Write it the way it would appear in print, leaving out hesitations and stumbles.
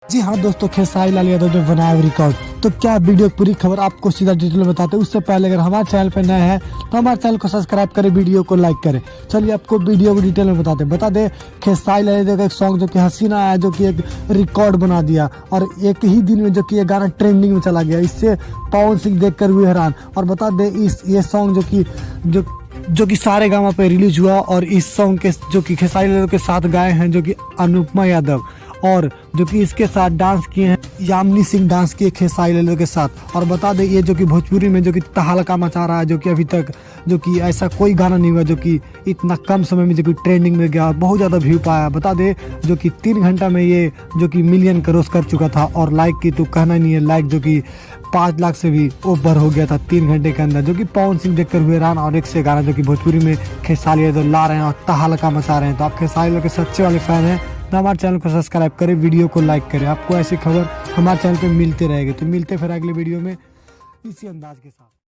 जी हाँ दोस्तों, खेसारी लाल यादव ने बनाया रिकॉर्ड। तो क्या वीडियो पूरी खबर आपको सीधा डिटेल में बताते हैं। उससे पहले अगर हमारे चैनल पर नए हैं तो हमारे चैनल को सब्सक्राइब करें, वीडियो को लाइक करें। चलिए आपको वीडियो को डिटेल में बता दे खेसारी लाल यादव का एक सॉन्ग जो कि हसीना है, जो कि एक रिकॉर्ड बना दिया और एक ही दिन में जो कि ये गाना ट्रेंडिंग में चला गया। इससे पवन सिंह देखकर हुए हैरान। और बता दे ये सॉन्ग जो कि सारे गामा पे रिलीज हुआ और इस सॉन्ग के जो कि खेसारी लाल के साथ गाए हैं जो कि अनुपमा यादव, और जो कि इसके साथ डांस किए हैं यामिनी सिंह, डांस किए खेसारी लाल के साथ। और बता दें ये जो कि भोजपुरी में जो कि तहलका मचा रहा है, जो कि अभी तक जो कि ऐसा कोई गाना नहीं हुआ जो कि इतना कम समय में जो कि ट्रेंडिंग में गया, बहुत ज़्यादा व्यू पाया। बता दे जो कि 3 घंटा में ये जो कि मिलियन क्रॉस कर चुका था और लाइक की तो कहना नहीं है, लाइक जो कि 5 लाख से भी ऊपर हो गया था 3 घंटे के अंदर, जो कि पवन सिंह देखकर हुए हैरान। और एक से गाना जो कि भोजपुरी में खेसारी लाल ला रहे हैं और तहलका मचा रहे हैं। तो आप खेसारी लाल के सच्चे वाले फैन हैं तो हमारे चैनल को सब्सक्राइब करें, वीडियो को लाइक करें। आपको ऐसी खबर हमारे चैनल पे मिलते रहेगी। तो मिलते फिर अगले वीडियो में इसी अंदाज के साथ।